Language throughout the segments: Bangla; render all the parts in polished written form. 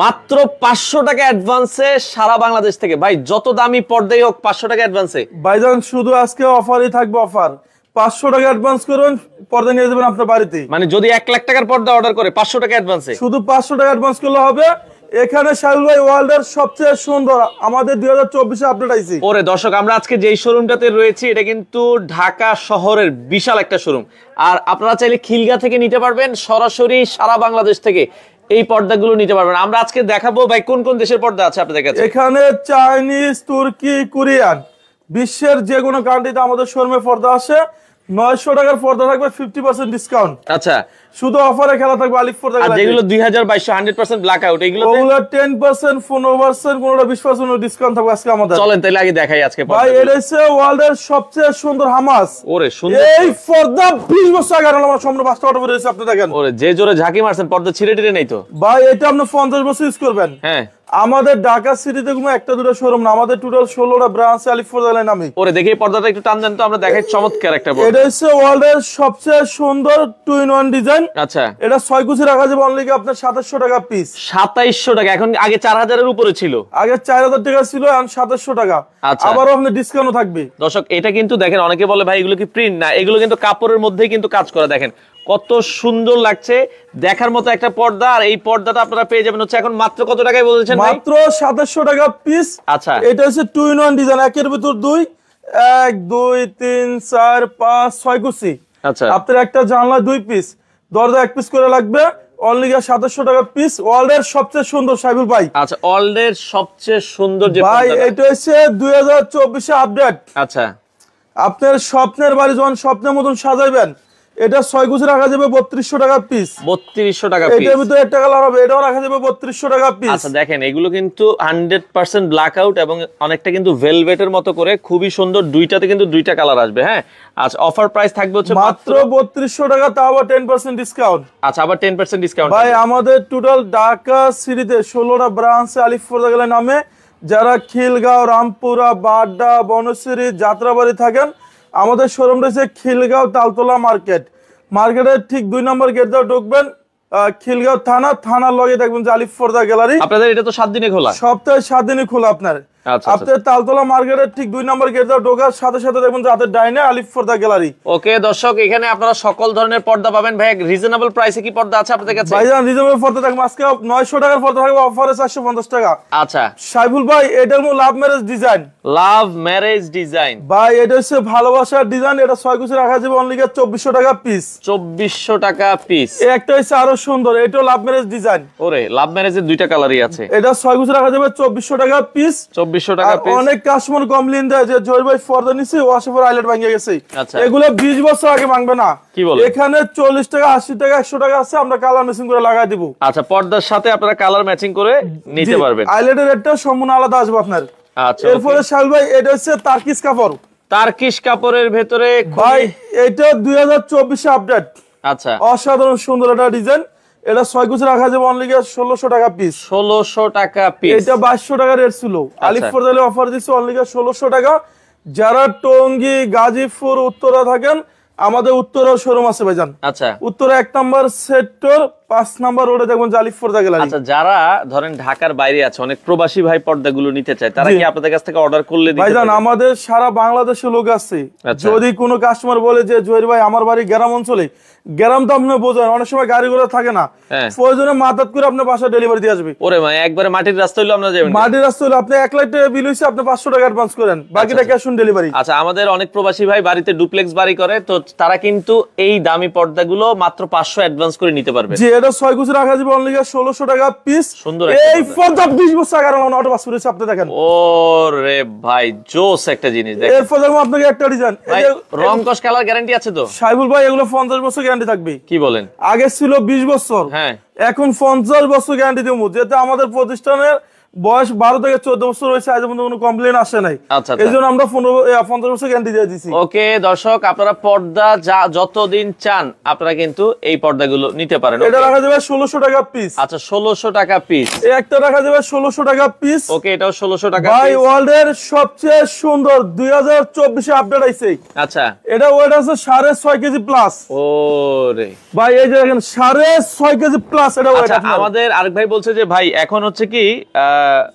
মাত্র 500 টাকা অ্যাডভান্সে সারা বাংলাদেশ থেকে ভাই, যত দামি পর্দাই হোক 500 টাকা অ্যাডভান্সে ভাইজান। শুধু আজকে অফারই থাকবে, অফার 500 টাকা অ্যাডভান্স করুন, পর্দা নিয়ে যাবেন আপনার বাড়িতে। মানে যদি 1 লাখ টাকার পর্দা অর্ডার করে 500 টাকা অ্যাডভান্সে, শুধু 500 টাকা অ্যাডভান্স করলে হবে। এখানে শাহুল ভাই ওয়ার্ল্ডের সবচেয়ে সুন্দর আমাদের 2024 এ আপডেট আইছে। ওরে দর্শক, আমরা আজকে যেই শোরুমটাতে রয়েছি এটা কিন্তু ঢাকা শহরের বিশাল একটা শোরুম। আর আপনারা চাইলে খিলগা থেকে নিতে পারবেন, সরাসরি সারা বাংলাদেশ থেকে এই পর্দাগুলো নিতে পারবেন। আমরা আজকে দেখাবো ভাই কোন কোন দেশের পর্দা আছে আপনাদের কাছে। এখানে চাইনিজ, তুর্কি, কোরিয়ান, বিশ্বের যে কোনো কান্ট্রিতে আমাদের শোরুমে পর্দা আসে। 900 টাকার পর্দা থাকবে 50% ডিসকাউন্ট। আচ্ছা, শুধু অফারে খেলা থাকবে আলিফ পর্দা। আর যেগুলো 2022 100% ব্ল্যাক আউট, এগুলো 10%, 15%, কোনটা 20% ডিসকাউন্ট থাকবে আজকে আমাদের। চলেন তাহলে আগে দেখাই আজকে ভাই এটা হচ্ছে ওয়ার্ল্ডের সবচেয়ে সুন্দর হামাস। ওরে সুন্দর, এই পর্দা 20 বছর আগে আমার সম্পূর্ণ 5টা অর্ডার করে দিয়েছে। আপনি দেখেন, ওরে যে জোরে ঝাঁকি মারছেন, পর্দা ছিঁড়ে টিড়ে নেই তো ভাই। এটা আপনি 50 বছর ইউজ করবেন। হ্যাঁ, আমাদের ঢাকা সিটিতে কোনো একটা দুটো শোরুম না, আমাদের টোটাল 16টা ব্রাঞ্চ আলিফ পর্দা নামে। ওরে দেখি পর্দাটা একটু টান দেন তো, আমরা দেখাই চমৎকার একটা পর্দা। এটা হচ্ছে ওয়ার্ল্ডের সবচেয়ে সুন্দর 2-in-1 ডিজাইন। আচ্ছা, এটা 6 কুচি রাখা যাবে অনলি আপনার 2700 টাকা পিস। 2700 টাকা, এখন আগে 4000 এর উপরে ছিল, আগে 4000 টাকা ছিল, এখন 2700 টাকা। আচ্ছা, আবারও আপনার ডিসকাউন্ট থাকবে। দর্শক এটা কিন্তু দেখেন, অনেকে বলে ভাই এগুলো কি প্রিন্ট, না এগুলো কিন্তু কাপড়ের মধ্যেই কিন্তু কাজ করা। দেখেন কত সুন্দর লাগছে, দেখার মতো একটা পর্দা। আর এই পর্দাটা আপনারা পেয়ে যাবেন হচ্ছে এখন মাত্র কত টাকায় বলেছেন ভাই? মাত্র 2700 টাকা পিস। আচ্ছা, এটা হচ্ছে 2-in-1 ডিজাইন, একের ভিতর 2, 1 2 3 4 5 6 কুচি। আচ্ছা, আপনার একটা জানলা 2 পিস, দরজা 1 পিস করে লাগবে, অনলি 2700 টাকা পিস। ওয়ার্ল্ডের সবচেয়ে সুন্দর সাইবুল ভাই। আচ্ছা, ওয়ার্ল্ডের সবচেয়ে সুন্দর যে ভাই পর্দাটা, এটা হচ্ছে 2024 এ আপডেট। আচ্ছা, আপনার স্বপ্নের বাড়ি যখন স্বপ্নের মতন সাজাইবেন, এটা 6 কুচি রাখা যাবে 3200 টাকা পিস। 3200 টাকা পিস। এটার ভিতরে একটা কালার হবে, এটাও রাখা যাবে 3200 টাকা পিস। আচ্ছা দেখেন, এগুলো কিন্তু 100% ব্ল্যাক আউট এবং অনেকটা কিন্তু ভেলভেটের মতো করে, খুবই সুন্দর। দুইটাতে কিন্তু দুইটা কালার আসবে। হ্যাঁ, আচ্ছা, অফার প্রাইস থাকবে হচ্ছে মাত্র 3200 টাকা, তাও আবার 10% ডিসকাউন্ট। আচ্ছা, আবার 10% ডিসকাউন্ট ভাই আমাদের টোটাল ঢাকা সিটিতে 16টা ব্রাঞ্চ আলিফ পর্দা নামে। যারা খিলগাঁও, রামপুরা, বাড্ডা, বনশ্রী, যাত্রাবাড়ি থাকেন, আমাদের শোরুম রয়েছে খিলগাঁও তালতলা মার্কেটের ঠিক 2 নম্বর গেট দিয়ে ঢুকবেন। খিলগাঁও থানার লগে দেখবেন যে আলিফ পর্দা গ্যালারি। আপনাদের এটা তো 7 দিনে খোলা? সপ্তাহে 7 দিনই খোলা আপনার। আপনার তালতলা মার্কেটের ঠিক 2 নম্বর গেট দিয়ে ঢোকার সাথে সাথে দেখবেন যে হাতের ডাইনে আলিফ পর্দা গ্যালারি। ওকে দর্শক, এখানে আপনারা সকল ধরনের পর্দা পাবেন। ভাই রিজনেবল প্রাইসে কি পর্দা আছে আপনাদের কাছে? ভাইজান রিজনেবল পর্দা থাকবে আজকে 900 টাকার পর্দা থাকবে, অফারে 450 টাকা। আচ্ছা, সাইফুল ভাই এটার মধ্যে love marriage design. Love marriage design ভাই এটা হচ্ছে ভালোবাসার ডিজাইন। এটা 6 কুচি রাখা যাবে অনলি 2400 টাকা পিস। 2400 টাকা পিস। একটা হচ্ছে আরো সুন্দর, এটাও লাভ ম্যারেজ ডিজাইন। ওরে লাভ ম্যারেজের দুইটা কালারই আছে। এটা 6 কুচি রাখা যাবে 2400 টাকা পিস। 2400 টাকা পিস। অনেক কাস্টমার কমপ্লেইন দেয় যে জয় ভাই পর্দা নিছি, ওয়াশে পর আইলেট ভাঙে গেছে। এগুলো 20 বছর আগে ভাঙবে না। কি বলে? এখানে 40 টাকা, 80 টাকা, 100 টাকা আছে, আমরা কালার ম্যাচিং করে লাগাই দিব। আচ্ছা, পর্দার সাথে আপনারা কালার ম্যাচিং করে নিতে পারবেন। আইলেটের রেটটা সম্পূর্ণ আলাদা আসবে আপনার। আচ্ছা, এরপরে শাহুল ভাই এটা হচ্ছে তার্কিশ কাপড়। তার্কিশ কাপড়ের ভেতরে ভাই এটা 2024 এ আপডেট। আচ্ছা, অসাধারণ সুন্দর একটা ডিজাইন। এটা 6 কুচি রাখা যাবে অনলি 1600 টাকা পিস। 1600 টাকা পিস। এটা 2200 টাকা রেট ছিল, আলিফ পর্দা অফার দিচ্ছে অনলি 1600 টাকা। যারা টঙ্গী, গাজীপুর, উত্তরা থাকেন, আমাদের উত্তরা শোরুম আছে ভাইজান। আচ্ছা, উত্তরা 1 নম্বর সেক্টর 5 নম্বর রোডে দেখবেন আলিফ পর্দা গ্যালারি। আচ্ছা, যারা ধরেন ঢাকার বাইরে আছে, অনেক প্রবাসী ভাই পর্দাগুলো নিতে চায়, তারা কি আপনাদের কাছ থেকে অর্ডার করলে দিতে ভাইজান পারবেন? আমাদের সারা বাংলাদেশে লোক আছে। যদি কোনো কাস্টমার বলে যে জহির ভাই আমার বাড়ি গ্রাম অঞ্চলে, গ্রাম তো আপনি বোঝেন অনেক সময় গাড়ি ঘোড়া থাকে না, প্রয়োজনে মাদাত করে আপনার বাসা ডেলিভারি দিয়ে আসবে। ওরে ভাই একবারে মাটির রাস্তা হইলো আপনারা যাবেন? মাটির রাস্তা হইলো আপনি 1 লাখ টাকা বিল হইছে, আপনি 500 টাকা অ্যাডভান্স করেন, বাকিটা ক্যাশ অন ডেলিভারি। আচ্ছা, আমাদের অনেক প্রবাসী ভাই বাড়িতে ডুপ্লেক্স বাড়ি করে, তো তারা কিন্তু এই দামি পর্দাগুলো মাত্র 500 অ্যাডভান্স করে নিতে পারবে। জি, এটা 6 কুচি রাখা যাবে অনলি 1600 টাকা পিস। সুন্দর এই পর্দা 20 বছর আগে আমার অটো পাস করেছে, আপনি দেখেন। ওরে ভাই জোস একটা জিনিস দেখেন। এরপর দেখো আপনাকে একটা ডিজাইন, রং কস কালার গ্যারান্টি আছে তো? সাইবুল ভাই এগুলো 50 বছর গ্যারান্টি থাকবে। কি বলেন? আগে ছিল 20 বছর, হ্যাঁ, এখন 50 বছর গ্যারান্টি দেবো, যেটা আমাদের প্রতিষ্ঠানের বয়স 12 থেকে 14 বছর হয়েছে, আজ পর্যন্ত কোনো কমপ্লেন আসে নাই। আচ্ছা, এই জন্য আমরা 50 বছর গ্যারান্টি দিয়ে দিচ্ছি। ওকে দর্শক, আপনারা পর্দা যতদিন চান আপনারা কিন্তু এই পর্দাগুলো নিতে পারেন। এটা রাখা যাবে 1600 টাকা পিস। আচ্ছা 1600 টাকা পিস। এই একটা রাখা যাবে 1600 টাকা পিস। ওকে, এটাও 1600 টাকা ভাই পিস। ওয়ার্ল্ডের সবচেয়ে সুন্দর 2024 এ আপডেট আইছে। আচ্ছা, এটা ওয়েট আছে 6.5 কেজি প্লাস। ওরে ভাই এই যে দেখেন 6.5 কেজি প্লাস এটা ওয়েট। আচ্ছা, আমাদের আরেক ভাই বলছে যে ভাই এখন হচ্ছে কি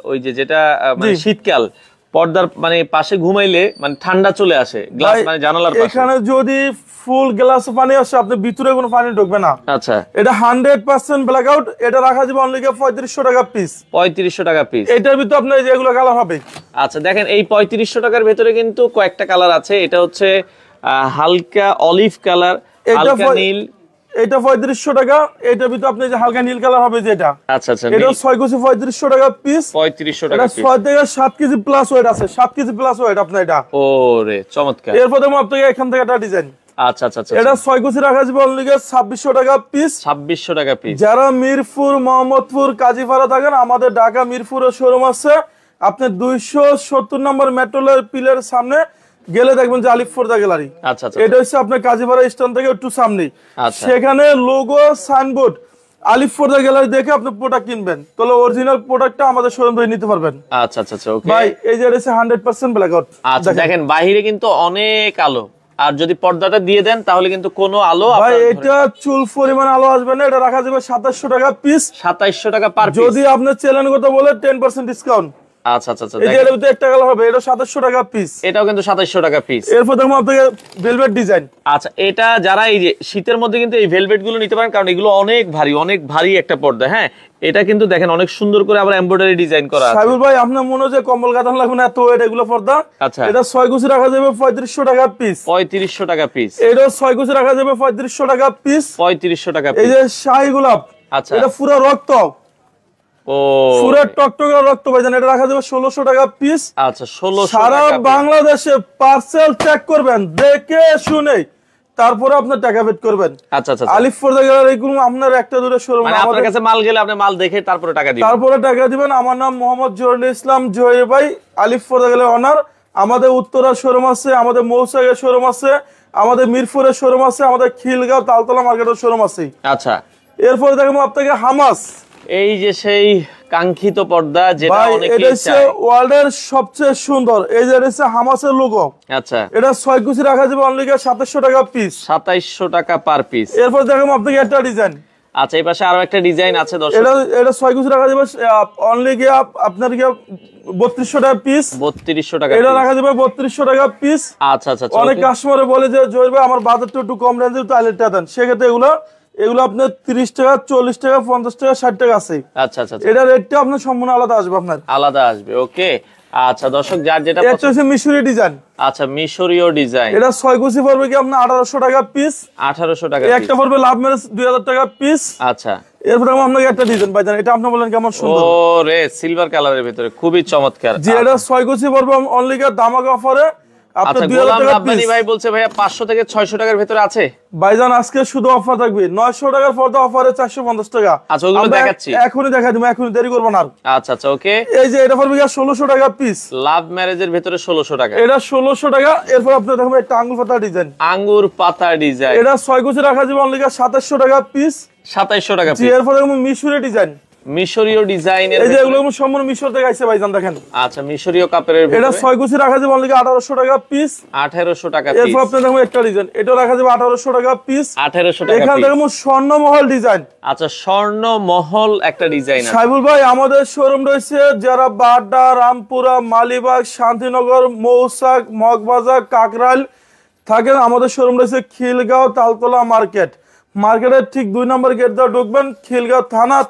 ওই যে যেটা মানে শীতকাল, পর্দার মানে পাশে ঘুমাইলে মানে ঠান্ডা চলে আসে, গ্লাস মানে জানালার পাশে, এখানে যদি ফুল গ্লাস পানি আসে আপনি ভিতরে কোনো পানি ঢুকবে না। আচ্ছা, এটা 100% ব্ল্যাক আউট। এটা রাখা যাবে অনলি 3500 টাকা পিস। 3500 টাকা পিস। এটার ভিতরে আপনার যেগুলো কালার হবে। আচ্ছা দেখেন, এই 3500 টাকার ভেতরে কিন্তু কয়েকটা কালার আছে। এটা হচ্ছে হালকা অলিভ কালার, হালকা নীল। এটা 3500 টাকা। এটার ভিতরে আপনি যে হালকা নীল কালার হবে যেটা। আচ্ছা আচ্ছা, এটা 6 কেজি 3500 টাকা পিস। 3500 এটা টাকা পিস। 6 থেকে 7 কেজি প্লাস ওয়েট আছে। 7 কেজি প্লাস ওয়েট আপনার এটা। ওরে চমৎকার। এরপর দেখো আপনাকে এখান থেকে একটা ডিজাইন। আচ্ছা আচ্ছা আচ্ছা, এটা 6 কেজি রাখা যাবে অনলি 2600 টাকা পিস। 2600 টাকা পিস। যারা মিরপুর, মোহাম্মদপুর, কাজীপাড়া থাকেন, আমাদের ঢাকা মিরপুরের শোরুম আছে। আপনি 270 নম্বর মেট্রো পিলের সামনে গেলে দেখবেন যে আলিফ পর্দা গ্যালারি। আচ্ছা আচ্ছা, এটা হচ্ছে আপনার কাজীপাড়া স্ট্যান্ড থেকে একটু সামনে। আচ্ছা। সেখানে লোগো সাইনবোর্ড আলিফ পর্দা গ্যালারি দেখে আপনি প্রোডাক্ট কিনবেন, তাহলে অরিজিনাল প্রোডাক্টটা আমাদের শোরুম থেকে নিতে পারবেন। আচ্ছা আচ্ছা আচ্ছা, ওকে ভাই এই যে এটা 100% ব্ল্যাক আউট। আচ্ছা দেখেন, বাইরে কিন্তু অনেক আলো, আর যদি পর্দাটা দিয়ে দেন তাহলে কিন্তু কোনো আলো ভাই এটা চুল পরিমাণ আলো আসবে না। এটা রাখা যাবে 2700 টাকা পিস। 2700 টাকা পার পিস। যদি আপনি চ্যানেল কথা বলে 10% ডিসকাউন্ট। আচ্ছা আচ্ছা আচ্ছা, এই যে এর ভিতরে একটা কালার হবে, এটা 2700 টাকা পিস। এটাও কিন্তু 2700 টাকা পিস। এরপর দেখো আপনাকে ভেলভেট ডিজাইন। আচ্ছা, এটা যারা এই যে শীতের মধ্যে কিন্তু এই ভেলভেট গুলো নিতে পারেন, কারণ এগুলো অনেক ভারী একটা পর্দা। হ্যাঁ, এটা কিন্তু দেখেন অনেক সুন্দর করে আবার এমব্রয়ডারি ডিজাইন করা আছে। সাইবুল ভাই আপনার মনে হয় কম্বল গাঁথান লাগবে না, এত ওয়েট এগুলো পর্দা। আচ্ছা, এটা 6 কুচি রাখা যাবে 3500 টাকা পিস। 3500 টাকা পিস। এটা 6 কুচি রাখা যাবে 3500 টাকা পিস। 3500 টাকা এই পিস। যে শাহী গোলাপ, আচ্ছা, এটা পুরো রক্ত, ও পুরো টকটকে রক্ত ভাইজান। এটা রাখা যাবে 1600 টাকা পিস। আচ্ছা, 1600 সারা টাকা পিস। বাংলাদেশে পার্সেল চেক করবেন, দেখে শুনে তারপরে আপনার টাকা পেড করবেন। আচ্ছা আচ্ছা, আলিফ পর্দা গ্যালারি কোন আপনার একটা দুটো শোরুম, মানে আপনার কাছে মাল গেলে আপনি মাল দেখে তারপরে টাকা দিবেন। তারপরে টাকা দিবেন। আমার নাম মোহাম্মদ জহিরুল ইসলাম জহির ভাই, আলিফ পর্দা গ্যালারি অনার। আমাদের উত্তরা শোরুম আছে, আমাদের মৌসাগের শোরুম আছে, আমাদের মিরপুরের শোরুম আছে, আমাদের খিলগাঁও তালতলা মার্কেটের শোরুম আছে। আচ্ছা, এরপরে দেখবো আপনাকে হামাস। এই যে সেই কাঙ্ক্ষিত পর্দা যেটা ভাই এটা অনেকেই হচ্ছে চায়। ওয়ার্ল্ডের সবচেয়ে সুন্দর। এই যে এটা হচ্ছে হামাসের লোগো। আচ্ছা, এটা 6 কুচি রাখা যাবে অনলি 2700 টাকা পিস। 2700 টাকা পার পিস। এরপর দেখবো আপনাকে একটা ডিজাইন। আচ্ছা, এই পাশে আরো একটা ডিজাইন আছে দর্শক। এটা 6 কুচি রাখা যাবে অনলি গিয়ে আপনার গিয়ে 3200 টাকা পিস। 3200 টাকা এটা piece। রাখা যাবে 3200 টাকা পিস। আচ্ছা আচ্ছা আচ্ছা, অনেক okay। কাস্টমারে বলে যে জহির ভাই আমার বাজেটটা একটু কম রেঞ্জের, টয়লেটটা দেন। সেক্ষেত্রে এগুলো আপনার 30 টাকা, 40 টাকা, 50 টাকা, 60 টাকা আছে। আচ্ছা আচ্ছা আচ্ছা, এটা রেটটা আপনার সম্পূর্ণ আলাদা আসবে আপনার। আলাদা আসবে। ওকে, আচ্ছা দর্শক, যার যেটা একটা পছন্দ। হচ্ছে মিশরি ডিজাইন। আচ্ছা, মিশরীয় ডিজাইন। এটা 6 কুচি পড়বে কি আপনার 1800 টাকা পিস। 1800 টাকা একটা piece। পড়বে লাভ ম্যারেজ 2000 টাকা পিস। আচ্ছা, এরপর আপনাকে একটা ডিজাইন পাইছেন, এটা আপনি বলেন কেমন সুন্দর। ও রে, সিলভার কালারের ভিতরে খুবই চমৎকার। যে এটা 6 কুচি পড়বে অনলি ধামাকা অফারে আপনার আচ্ছা, 2000 গোলাম টাকা রাব্বানি পিস। ভাই বলছে ভাইয়া 500 থেকে 600 টাকার ভিতরে আছে। ভাইজান আজকে শুধু অফার থাকবে 900 টাকার পর্দা অফারে 450 টাকা। আচ্ছা, ওগুলো আমরা দেখাচ্ছি। এখনই দেখাই দিব, এখনই দেরি করব না। আচ্ছা আচ্ছা, ওকে। এই যে এটা পড়বে 1600 টাকা পিস। লাভ ম্যারেজের ভিতরে 1600 টাকা। এটা 1600 টাকা। এরপর আপনি দেখবেন একটা আঙ্গুল পাতা ডিজাইন। আঙ্গুর পাতা ডিজাইন। এটা 6 কুচি রাখা যাবে অনলি 2700 টাকা পিস। 2700 টাকা জি, পিস। এরপর দেখবেন মিশরি ডিজাইন। মিশরীয় ডিজাইনের এই যে এগুলো সম্পূর্ণ মিশর থেকে আইছে ভাইজান, দেখেন। আচ্ছা, মিশরীয় কাপড়ের এটা ভিতরে 6 কুচি রাখা যাবে অনলি 1800 টাকা পিস। 1800 টাকা পিস। এরপর আপনি দেখবেন একটা ডিজাইন, এটা রাখা যাবে 1800 টাকা পিস। 1800 টাকা এখানে পিস। দেখবেন স্বর্ণমহল ডিজাইন। আচ্ছা, স্বর্ণ মহল একটা ডিজাইন আছে। সাইবুল ভাই আমাদের শোরুম রয়েছে যারা বাড্ডা, রামপুরা, মালিবাগ, শান্তিনগর, মৌসাক, মগবাজার, কাকরাইল থাকেন, আমাদের শোরুম রয়েছে খিলগাঁও তালতলা মার্কেটের ঠিক 2 নম্বর গেট দিয়ে ঢুকবেন, খিলগাঁও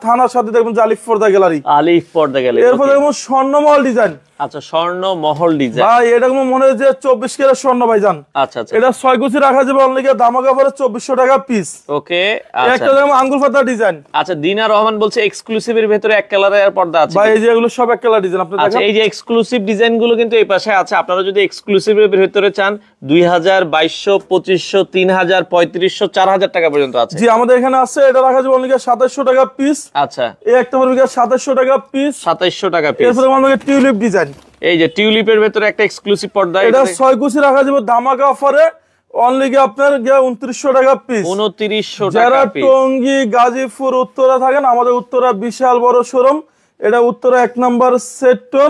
থানার সাথে দেখবেন আলিফ পর্দা গ্যালারি। আলিফ পর্দা গ্যালারি। এরপর দেখবেন স্বর্ণমহল ডিজাইন। আচ্ছা, স্বর্ণ মহল ডিজাইন। ভাই এটা কোনো মনে হয় যে 24 ক্যারেট স্বর্ণ ভাইজান। আচ্ছা আচ্ছা, এটা 6 কুচি রাখা যাবে অনলি দামাকা পরে 2400 টাকা পিস। ওকে। একটা আচ্ছা দেখো আঙ্গুল পাতা ডিজাইন। আচ্ছা, দিনা রহমান বলছে এক্সক্লুসিভের ভিতরে এক কালারের পর্দা আছে ভাই এই যে এগুলো সব এক কালার ডিজাইন আপনি আচ্ছা, দেখেন। এই যে এক্সক্লুসিভ ডিজাইন গুলো কিন্তু এই পাশে আছে। আপনারা যদি এক্সক্লুসিভের ভিতরে চান 2000, 2200, 2500, 3000, 3500, 4000 টাকা পর্যন্ত আছে। জি আমাদের এখানে আছে, এটা রাখা যাবে অনলি 2700 টাকা পিস। আচ্ছা, এই একটা পড়বে 2700 টাকা পিস। 2700 টাকা পিস। এরপরে আমাদের টিউলিপ ডিজাইন। এই যে টিউলিপের ভিতরে একটা এক্সক্লুসিভ পর্দা, এটা 6 কুচি রাখা যাবে ধামাকা অফারে অনলি আপনার 2900 টাকা পিস। 2900 যারা টাকা পিস। টঙ্গী, গাজীপুর, উত্তরা থাকেন, আমাদের উত্তরা বিশাল বড় শোরুম। এটা উত্তরা 1 নম্বর সেক্টর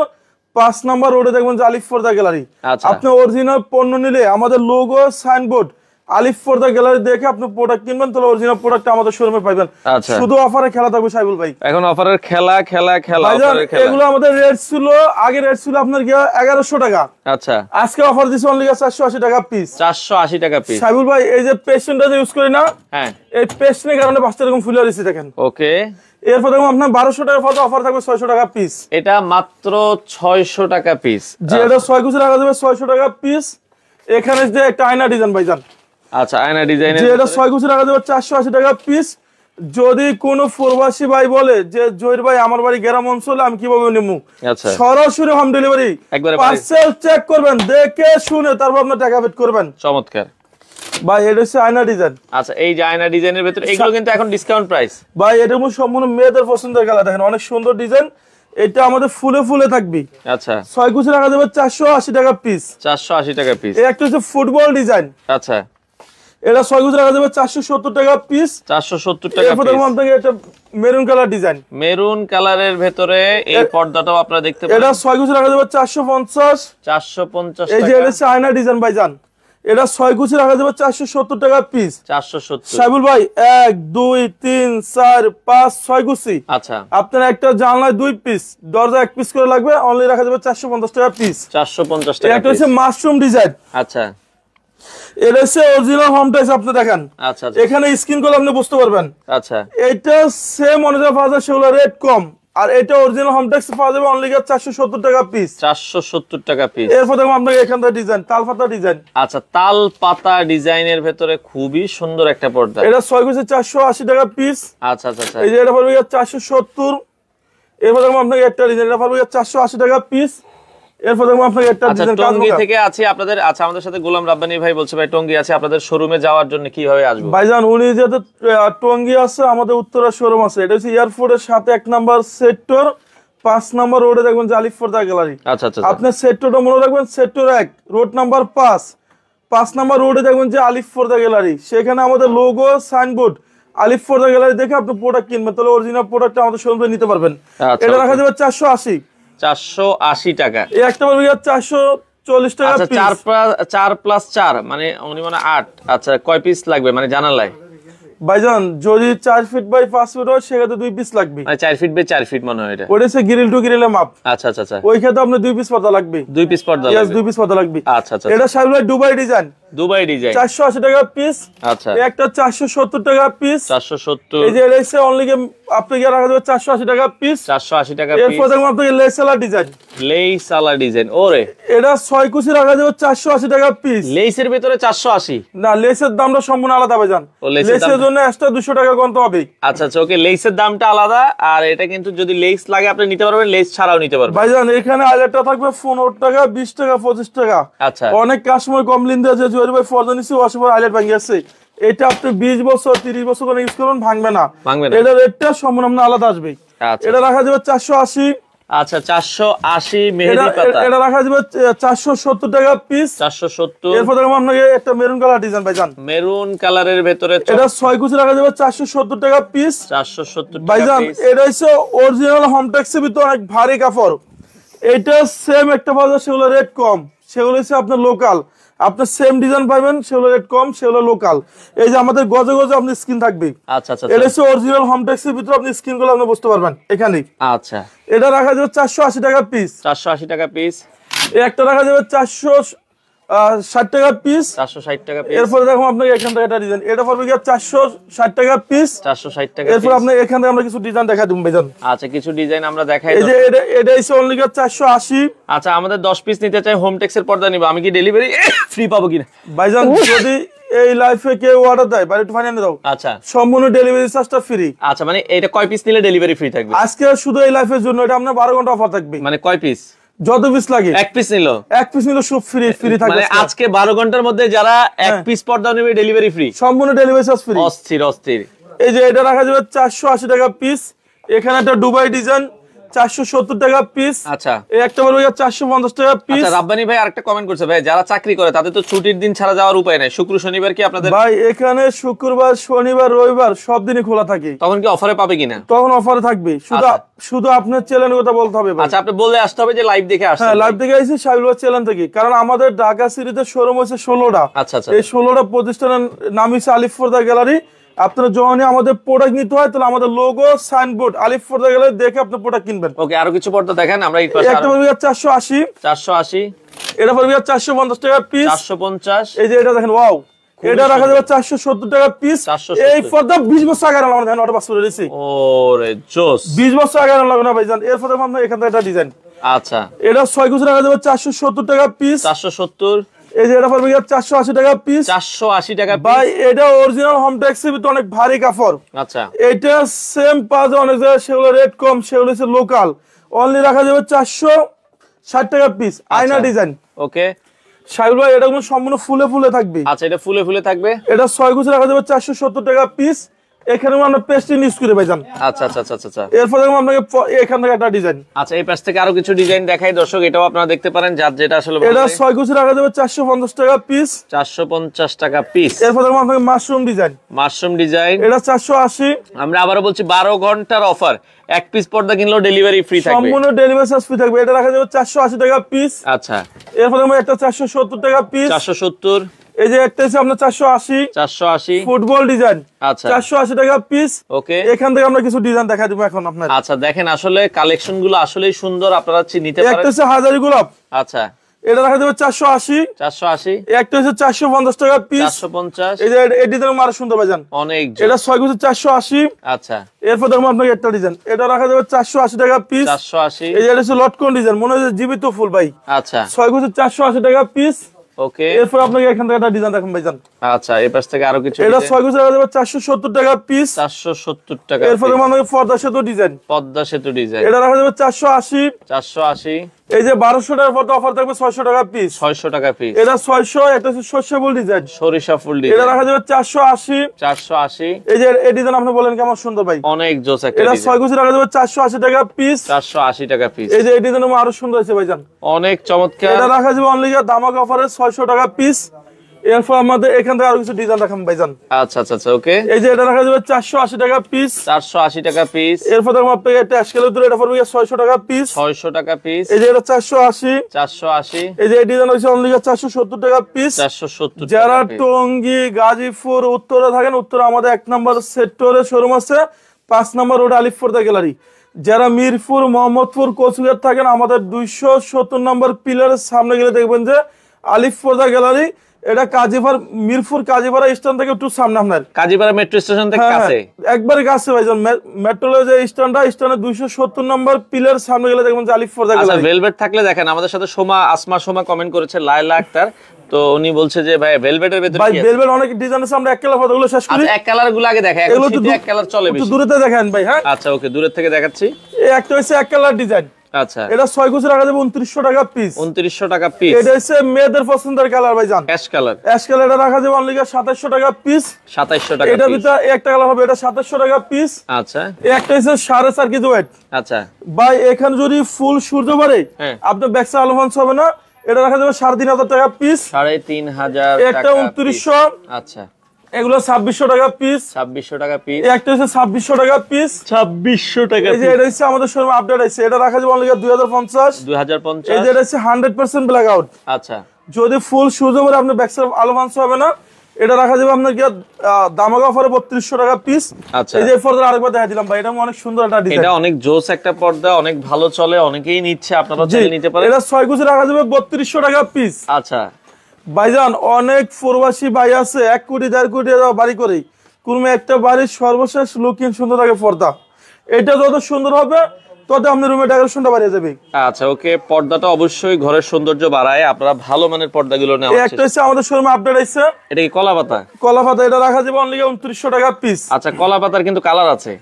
5 নম্বর রোডে দেখবেন যে আলিফ পর্দা গ্যালারি। আচ্ছা। আপনি অরিজিনাল পণ্য নিলে আমাদের লোগো সাইনবোর্ড আলিফ পর্দা গ্যালারি দেখে আপনি প্রোডাক্ট কিনবেন, তাহলে অরিজিনাল প্রোডাক্ট আমাদের শোরুমে পাবেন। আচ্ছা। শুধু অফারে খেলা থাকবে সাইবুল ভাই। এখন অফারের খেলা খেলা খেলা ভাইজান অফারের খেলা। এগুলো আমাদের রেট ছিল, আগে রেট ছিল আপনার 1100 টাকা। আচ্ছা, আজকে অফার দিছি অনলি 480 টাকা পিস। 480 টাকা পিস। সাইবুল ভাই এই যে পেস্টটা যে ইউজ করি না, হ্যাঁ, এই পেস্টের কারণে পাঁচটা এরকম ফুলে রয়েছে দেখেন। ওকে। এরপর দেখুন আপনার 1200 টাকার পথে অফার থাকবে 600 টাকা পিস। এটা মাত্র 600 টাকা পিস। যে এটা 6 কুচি রাখা যাবে 600 টাকা পিস। এখানে যে একটা আয়না ডিজাইন ভাইজান। আচ্ছা, আয়না ডিজাইনের যে এটা 6 কুচি রাখা যাবে 480 টাকা পিস। যদি কোনো প্রবাসী ভাই বলে যে জহির ভাই আমার বাড়ি গ্রাম অঞ্চলে, আমি কিভাবে নেবো, আচ্ছা, সরাসরি হোম ডেলিভারি, একবারে পার্সেল চেক করবেন, দেখে শুনে তারপর আপনার টাকা পেড করবেন। চমৎকার ভাই এটা হচ্ছে আয়না ডিজাইন। আচ্ছা, এই যে আয়না ডিজাইনের ভিতরে এগুলো কিন্তু এখন ডিসকাউন্ট প্রাইস। ভাই এটা সম্পূর্ণ মেয়েদের পছন্দের কালার, দেখেন অনেক সুন্দর ডিজাইন। এটা আমাদের ফুলে ফুলে থাকবে। আচ্ছা, 6 কুচি রাখা যাবে 480 টাকা পিস। 480 টাকা পিস। এই একটা হচ্ছে ফুটবল ডিজাইন। আচ্ছা, এটা 6 কুচি রাখা যাবে 470 টাকা পিস। 470 টাকা এরপর পিস। দেখুন আপনাকে এটা মেরুন কালার ডিজাইন। মেরুন কালারের ভিতরে এই পর্দাটাও আপনারা দেখতে পারেন। এটা 6 কুচি রাখা যাবে 450। 450 এই যে টাকা। এটা হচ্ছে আয়না ডিজাইন ভাইজান। এটা 6 কুচি রাখা যাবে 470 টাকা পিস। 470। সাইবুল ভাই 1 2 3 4 5 6 কুচি। আচ্ছা, আপনার একটা জানলায় 2 পিস, দরজা 1 পিস করে লাগবে, অনলি রাখা যাবে 450 টাকা পিস। 450 এটা টাকা একটা পিস। হচ্ছে মাশরুম ডিজাইন। আচ্ছা এটা হচ্ছে অরিজিনাল হোম টাইস আপনি দেখেন। আচ্ছা আচ্ছা এখানে স্ক্রিন করলে আপনি বুঝতে পারবেন। আচ্ছা, এটা সেম অনুযায়ী পাওয়া যায়, সেগুলো রেট কম। আর এটা অরিজিনাল হোম ট্যাক্স পাওয়া যাবে অনলি 470 টাকা পিস। 470 টাকা পিস। এরপর দেখুন আপনাকে এখান থেকে ডিজাইন, তাল পাতা ডিজাইন। আচ্ছা, তাল পাতা ডিজাইনের ভেতরে খুবই সুন্দর একটা পর্দা। এটা 6 কুচি 480 টাকা পিস। আচ্ছা আচ্ছা আচ্ছা, এই যে এটা পড়বে 470। এরপর দেখুন আপনাকে একটা ডিজাইন, এটা পড়বে 480 টাকা পিস। এরপর দেখুন আপনাকে একটা আচ্ছা, ডিজাইন টঙ্গী থেকে আছি আপনাদের। আচ্ছা, আমাদের সাথে গোলাম রাব্বানী ভাই বলছে ভাই টঙ্গী আছে, আপনাদের শোরুমে যাওয়ার জন্য কিভাবে আসবো? ভাইজান উনি যেহেতু টঙ্গী আছে, আমাদের উত্তরা শোরুম আছে। এটা হচ্ছে এয়ারপোর্টের সাথে 1 নম্বর সেক্টর 5 নম্বর রোডে দেখবেন যে আলিফ পর্দা গ্যালারি। আচ্ছা আচ্ছা, আপনার সেক্টরটা মনে রাখবেন, সেক্টর 1 রোড নাম্বার 5 নম্বর রোডে দেখবেন যে আলিফ পর্দা গ্যালারি। সেখানে আমাদের লোগো সাইনবোর্ড আলিফ পর্দা গ্যালারি দেখে আপনি প্রোডাক্ট কিনবেন, তাহলে অরিজিনাল প্রোডাক্ট আমাদের শোরুম থেকে নিতে পারবেন। আচ্ছা, এটা রাখা যাবে 480। 480 টাকা। এই একটা পড়বে 440 টাকা আচ্ছা, পিস। 4 প্লাস 4 মানে উনি মানে 8। আচ্ছা, কয় পিস লাগবে মানে জানালায়? ভাইজান যদি 4 ফিট বাই 5 ফিট হয় সেক্ষেত্রে 2 পিস লাগবে। মানে 4 ফিট বাই 4 ফিট মনে হয় এটা। ওটা হচ্ছে গ্রিল টু গ্রিলের মাপ। আচ্ছা আচ্ছা আচ্ছা, ওই ক্ষেত্রে আপনার 2 পিস পর্দা লাগবে। 2 পিস পর্দা ইয়েস, লাগবে। 2 পিস পর্দা লাগবে। আচ্ছা আচ্ছা, এটা Saibul Dubai design, Dubai design. 480 টাকা পিস। আচ্ছা, এই একটা 470 টাকা পিস। 470। এই যে এটা হচ্ছে অনলি আপনি কি রাখা যাবে 480 টাকা পিস। 480 টাকা পিস। এরপর দেখুন আপনাকে লেসালা ডিজাইন। লেইস আলা ডিজাইন। ওরে, এটা 6 কুচি রাখা যাবে 480 টাকা পিস। লেইসের ভিতরে 480? না, লেসের দামটা সম্পূর্ণ আলাদা ভাইজান। ও, লেসের লেসের জন্য এক্সট্রা 200 টাকা গন্ত হবে। আচ্ছা আচ্ছা, ওকে, লেইসের দামটা আলাদা। আর এটা কিন্তু যদি লেইস লাগে আপনি নিতে পারবেন, লেইস ছাড়াও নিতে পারবেন। ভাইজান এখানে আইলেটটা থাকবে 15 টাকা, 20 টাকা, 25 টাকা। আচ্ছা, অনেক কাস্টমার কমপ্লেইন দিয়েছে জুয়েল ভাই ফরদা নিছি ওয়াশার আইলেট ভাঙে গেছে। এটা আপনি 20 বছর 30 বছর করে ইউজ করুন, ভাঙবে না। ভাঙবে না। এটা রেটটা সম্পূর্ণ আলাদা আসবে। আচ্ছা, এটা রাখা যাবে 480। আচ্ছা, 480 মেহেদি পাতা। এটা রাখা যাবে 470 টাকা পিস। 470। এরপর দেখুন আপনাকে একটা মেরুন কালার ডিজাইন ভাইজান। মেরুন কালারের ভেতরে এটা 6 কুচি রাখা যাবে 470 টাকা পিস। 470 টাকা ভাইজান পিস। এটা হচ্ছে অরিজিনাল হোম ট্যাক্সের ভিতরে অনেক ভারী কাপড়। এটা সেম একটা বাজার, সেগুলো রেট কম, সেগুলো হচ্ছে আপনার লোকাল। আপনার সেম ডিজাইন পাবেন, সেগুলো রেট কম, সেগুলো লোকাল। এই যে আমাদের গজে গজে আপনি স্ক্রিন থাকবে। আচ্ছা আচ্ছা, এটা হচ্ছে অরিজিনাল হোম ট্যাক্সের ভিতরে আপনি স্ক্রিন গুলো আপনি বুঝতে পারবেন এখানে। আচ্ছা, এটা রাখা যাবে 480 টাকা পিস। 480 টাকা পিস। এই একটা রাখা যাবে 60 টাকা পিস। 460 টাকা পিস। এরপরে দেখো আপনাকে এখান থেকে একটা ডিজাইন, এটা পড়বে কি 460 টাকা পিস। 460 টাকা। এরপর আপনি এখান থেকে আমরা কিছু ডিজাইন দেখাই দেব ভাইজান। আচ্ছা, কিছু ডিজাইন আমরা দেখাই। এই যে এটা হচ্ছে অনলি 480। আচ্ছা, আমাদের 10 পিস নিতে চাই, হোম টেক্সের পর্দা নিব, আমি কি ডেলিভারি ফ্রি পাবো কিনা ভাইজান? যদি এই লাইফে কেউ অর্ডার দেয় বাইরে একটু ফাইনাল দাও, আচ্ছা, সম্পূর্ণ ডেলিভারি চার্জটা ফ্রি। আচ্ছা, মানে এটা কয় পিস নিলে ডেলিভারি ফ্রি থাকবে? আজকে শুধু এই লাইফের জন্য এটা আপনার 12 ঘন্টা অফার থাকবে। মানে কয় পিস? যত পিস লাগে। এক পিস নিলো? এক পিস নিলে সব ফ্রি থাকবে। মানে আজকে 12 ঘন্টার মধ্যে যারা এক পিস পর্দা নেবে ডেলিভারি ফ্রি, সম্পূর্ণ ডেলিভারি চার্জ ফ্রি। অস্থির অস্থির। এই যে এটা রাখা যাবে 480 টাকা পিস। এখানে একটা দুবাই ডিজাইন 470 টাকা পিস। আচ্ছা, এই একটা বড় 450 টাকা পিস। আচ্ছা, রাব্বানি ভাই আরেকটা কমেন্ট করছে, ভাই যারা চাকরি করে তাদের তো ছুটির দিন ছাড়া যাওয়ার উপায় নাই, শুক্র শনিবার কি আপনাদের? ভাই এখানে শুক্রবার শনিবার রবিবার সব দিনই খোলা থাকে। তখন কি অফারে পাবে কিনা? তখন অফারে থাকবে, শুধু আপনার চ্যানেলের কথা বলতে হবে ভাই। আচ্ছা, আপনি বললে আসতে হবে যে লাইভ দেখে আসতে। হ্যাঁ, লাইভ দেখে আইছি সাইবুল চ্যানেল থেকে, কারণ আমাদের ঢাকা সিটিতে শোরুম হচ্ছে 16টা। আচ্ছা আচ্ছা, এই 16টা প্রতিষ্ঠানের নাম হচ্ছে আলিফ ফর্দা গ্যালারি। আপনারা যখনই আমাদের প্রোডাক্ট নিতে হয় তাহলে আমাদের লোগো সাইনবোর্ড আলিফ ফর্দা গ্যালারি দেখে আপনি প্রোডাক্ট কিনবেন। ওকে, আরো কিছু পর্দা দেখেন, আমরা এই পাশে একটা পড়বে 480। 480। এটা পড়বে 450 টাকা পিস। 450। এই যে এটা দেখেন, ওয়াও, এটা রাখা যাবে 470 টাকা পিস। এই পর্দা 20 বছর আগে আনলাম, দেখেন অটো পাস করে দিয়েছি। ওরে জোস, 20 বছর আগে আনলাম না ভাইজান। এরপর আমরা এখান থেকে একটা ডিজাইন, আচ্ছা, এটা 6 কুচি রাখা যাবে 470 টাকা পিস। 470। এই যে এটা পড়বে 480 টাকা পিস। 480 টাকা পিস। ভাই এটা অরিজিনাল হোম টেক্সের ভিতরে অনেক ভারী কাপড়। আচ্ছা, এটা সেম পাঁচ অনেক জায়গায়, সেগুলো রেট কম, সেগুলো হচ্ছে লোকাল। অনলি রাখা যাবে 460 টাকা পিস। আয়না ডিজাইন। ওকে সাইবুল ভাই, এটা কোনো সম্পূর্ণ ফুলে ফুলে থাকবে। আচ্ছা, এটা ফুলে ফুলে থাকবে। এটা 6 কুচি রাখা যাবে 470 টাকা পিস। এখানে আমরা পেস্টিং ইউজ করে ভাইজান। আচ্ছা আচ্ছা আচ্ছা আচ্ছা। এরপর দেখুন আপনাকে এখান থেকে একটা ডিজাইন। আচ্ছা, এই পাশ থেকে আরো কিছু ডিজাইন দেখাই দর্শক, এটাও আপনারা দেখতে পারেন, যার যেটা আসলে ভালো এটা লাগে। 6 কুচি রাখা যাবে 450 টাকা পিস। 450 টাকা পিস। এরপর দেখুন আপনাকে মাশরুম ডিজাইন। মাশরুম ডিজাইন, এটা 480। আমরা আবারও বলছি 12 ঘন্টার অফার, এক পিস পর্দা কিনলেও ডেলিভারি ফ্রি থাকবে, সম্পূর্ণ ডেলিভারি চার্জ ফ্রি থাকবে। এটা রাখা যাবে 480 টাকা পিস। আচ্ছা, এরপর আমরা একটা 470 টাকা পিস। 470। এই যে একটা আছে আপনার 480। 480 ফুটবল ডিজাইন। আচ্ছা, 480 টাকা পিস। ওকে, এখান থেকে আমরা কিছু ডিজাইন দেখাই দেব এখন আপনার। আচ্ছা, দেখেন আসলে কালেকশন গুলো আসলেই সুন্দর, আপনারা নিতে একটা পারেন। হচ্ছে হাজারি গোলাপ। আচ্ছা, এটা রাখা যাবে 480। 480। একটা হচ্ছে 450 টাকা পিস। 450। এই যে এই ডিজাইন আরো সুন্দর ভাইজান, অনেক এটা 6 কুচি 480। আচ্ছা, এরপর দেখুন আপনাকে একটা ডিজাইন, এটা রাখা যাবে 480 টাকা পিস। 480। এই যে এটা হচ্ছে লটকন ডিজাইন, মনে হচ্ছে জীবিত ফুল ভাই। আচ্ছা, 6 কুচি 480 টাকা পিস। ওকে, এরপর আপনাকে এখান থেকে একটা ডিজাইন দেখুন ভাইজান। আচ্ছা, এই পাশ থেকে আরো কিছু এটা ডিজাইন। 6 কুচি রাখা যাবে 470 টাকা পিস। 470 টাকা। এরপর আপনাকে পর্দা সেতু ডিজাইন, পদ্মা সেতু ডিজাইন, এটা রাখা যাবে 480। 480। এই যে 1200 টাকার পর্দা অফার থাকবে 600 টাকা পিস। 600 টাকা পিস। এটা 600। একটা হচ্ছে সর্ষেবুল ডিজাইন, সরিষা ফুল এটা ডিজাইন, রাখা যাবে 480। 480। এই যে এই ডিজাইন আপনি বলেন কেমন সুন্দর ভাই, অনেক জোস একটা এটা ডিজাইন। 6 কুচি রাখা যাবে 480 টাকা পিস। 480 টাকা পিস। এই যে এই ডিজাইন আরো সুন্দর আছে ভাইজান, অনেক চমৎকার। এটা রাখা যাবে অনলি দামাক অফারে 600 টাকা পিস। এরপর আমাদের এখান থেকে আরো কিছু ডিজাইন দেখাম ভাইজান। আচ্ছা আচ্ছা আচ্ছা, ওকে, এই যে এটা রাখা যাবে 480 টাকা পিস। 480 টাকা পিস। এরপর দেখুন আপনাকে এটা স্কেলের ভিতরে, এটা পড়বে 600 টাকা পিস। 600 টাকা পিস। এই যে এটা 480। 480। এই যে এই ডিজাইন হচ্ছে অনলি 470 টাকা পিস। 470 যারা টাকা পিস। টঙ্গী গাজীপুর উত্তরে থাকেন, উত্তরে আমাদের 1 নম্বর সেক্টরে শোরুম আছে, 5 নম্বর রোড আলিফ ফর্দা গ্যালারি। যারা মিরপুর মোহাম্মদপুর কোচবিহার থাকেন, আমাদের 270 নম্বর পিলারের সামনে গেলে দেখবেন যে আলিফ ফর্দা গ্যালারি। এটা কাজীপাড়া, মিরপুর কাজীপাড়া স্ট্যান্ড থেকে একটু সামনে আপনার, কাজীপাড়া মেট্রো স্টেশন থেকে কাছে, একবারে কাছে ভাইজান। মেট্রো যে স্ট্যান্ডটা, স্ট্যান্ডে 270 নম্বর পিলার সামনে গেলে দেখবেন যে আলিফ ফর্দা আচ্ছা, গ্যালারি। ভেলভেট থাকলে দেখেন, আমাদের সাথে আসমা কমেন্ট করেছে, লায়লা আক্তার, তো উনি বলছে যে ভাই ভেলভেটের ভিতরে ভাই কি আছে? ভেলভেট অনেক ডিজাইন আছে, আমরা এক কালার ফটোগুলো শেষ করি। আচ্ছা, এক কালার গুলো আগে দেখাই, এখন শীতে এক কালার চলে একটু বেশি। দূরেতে দেখেন ভাই। হ্যাঁ, আচ্ছা, ওকে, দূরের থেকে দেখাচ্ছি। এই একটা হচ্ছে এক কালার ডিজাইন, আচ্ছা, এটা 6 কুচি রাখা যাবে 2900 টাকা পিস। 2900 টাকা পিস। এটা হচ্ছে মেয়েদের পছন্দের কালার ভাইজান, অ্যাশ কালার। Ash colour. এটা রাখা যাবে অনলি 2700 টাকা পিস। 2700 টাকা এটা পিস। ভিতরে একটা কালার হবে, এটা 2700 টাকা পিস। আচ্ছা, এই একটা হচ্ছে 4.5 কেজি ওয়েট। আচ্ছা, ভাই এখানে যদি ফুল সূর্য পারে, হ্যাঁ, আপনার ব্যাকসাইড আলোভান্স হবে না। এটা রাখা যাবে 3500 টাকা পিস। 3500 একটা টাকা 2900। আচ্ছা, এগুলো 2600 টাকা পিস। 2600 টাকা পিস। এই একটা হচ্ছে 2600 টাকা পিস। 2600 টাকা এই যে এটা হচ্ছে আমাদের শোরুম আপডেট আছে, এটা রাখা যাবে অনলি 2050। 2050। এই যে এটা হচ্ছে 100% ব্ল্যাক আউট। আচ্ছা, যদি ফুল সূর্য পরে আপনার ব্যাকসাইড আলোভান্স হবে না। এটা রাখা যাবে আপনার কি দামাক অফারে 3200 টাকা পিস। আচ্ছা, এই যে পর্দা আরেকবার দেখা দিলাম ভাই, এটা অনেক সুন্দর একটা ডিজাইন, এটা অনেক জোস একটা পর্দা, অনেক ভালো চলে, অনেকেই নিচ্ছে, আপনারা চাইলে নিতে পারেন। এটা 6 কুচি রাখা যাবে 3200 টাকা পিস। আচ্ছা, ভাইজান অনেক প্রবাসী ভাই আছে 1 কোটি 1.5 কোটি টাকা বাড়ি করে, কোন একটা বাড়ির সর্বশেষ লুকিং সুন্দর থাকে পর্দা। এটা যত সুন্দর হবে তত আপনার রুমে ডেকোরেশনটা বাড়িয়ে যাবে। আচ্ছা ওকে, পর্দাটা অবশ্যই ঘরের সৌন্দর্য বাড়ায়, আপনারা ভালো মানের পর্দাগুলো নেওয়া একটা হচ্ছে আমাদের শোরুমে আপডেট আছে, এটা কি কলা পাতা? কলা পাতা, এটা রাখা যাবে অনলি 2900 টাকা পিস। আচ্ছা, কলা পাতার কিন্তু কালার আছে,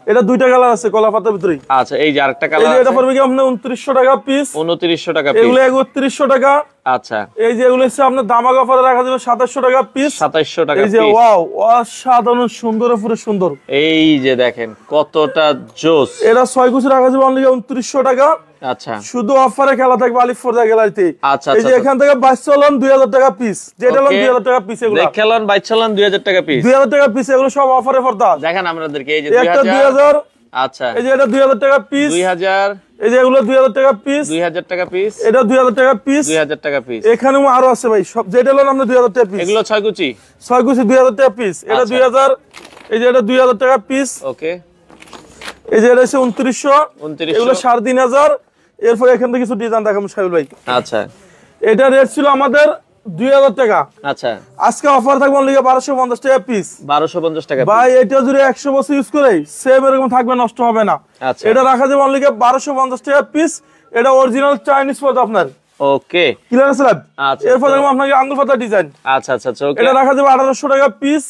এটা 2টা কালার আছে কলা পাতার ভিতরে। আচ্ছা, এই যে আরেকটা এই কালার যে আছে, এটা পড়বে কি আপনার 2900 টাকা পিস, 2900 টাকা পিস, এগুলো 3100 টাকা। আচ্ছা, এই যে এগুলো হচ্ছে আপনার দামাক অফারে রাখা যাবে 2700 টাকা পিস, 2700 টাকা এই যে পিস। ওয়াও, অসাধারণ সুন্দর উপরে সুন্দর। এই যে দেখেন কতটা জোস। এটা 6 কুচি রাখা যাবে অনলি 2900 টাকা। আচ্ছা, শুধু অফারে খেলা থাকবে আলিফ ফোর্দা গ্যালারিতে। আচ্ছা, এই যে এখান থেকে 22 টাকা পিস, যেটা হলো 2000 টাকা পিস, এগুলো দেখেন 2000 টাকা পিস, 2000 টাকা পিস, এগুলো সব অফারে পর্দা। দেখেন আমাদেরকে এই যে একটা 2000, 2000, আচ্ছা, এই যে এটা 2000 টাকা পিস, 2000, এই যে এগুলো 2000 টাকা পিস, 2000 টাকা পিস, এটা 2000 টাকা পিস, 2000 টাকা পিস। এখানেও আরো আছে ভাই, সব যেটা হলো আমরা 2000 টাকা পিস, এগুলো 6 কুচি, 6 কুচি 2000 টাকা পিস, এটা আচ্ছা। 2000, এই যে এটা 2000 টাকা পিস, ওকে, এই যে এটা হচ্ছে 2900, 2900, এগুলো 3500। এরপর এখান থেকে কিছু ডিজাইন দেখাবো সাহেব ভাই। আচ্ছা, এটা রেট ছিল আমাদের 2000 টাকা, আচ্ছা, আজকে অফার থাকবে অনলি 1250 টাকা পিস। 1250 টাকা পিস। ভাই এটা যদি 100 বছর ইউজ করে সেম এরকম থাকবে, নষ্ট হবে না। আচ্ছা, এটা রাখা যাবে অনলি 1250 টাকা পিস, এটা অরিজিনাল চাইনিজ পর্দা আপনার। ওকে, ক্লিয়ার আছে? আচ্ছা, এরপর দেখবো আপনাকে আঙ্গুল পাতা ডিজাইন, আচ্ছা, আচ্ছা, আচ্ছা, ওকে, এটা রাখা যাবে 1800 টাকা পিস,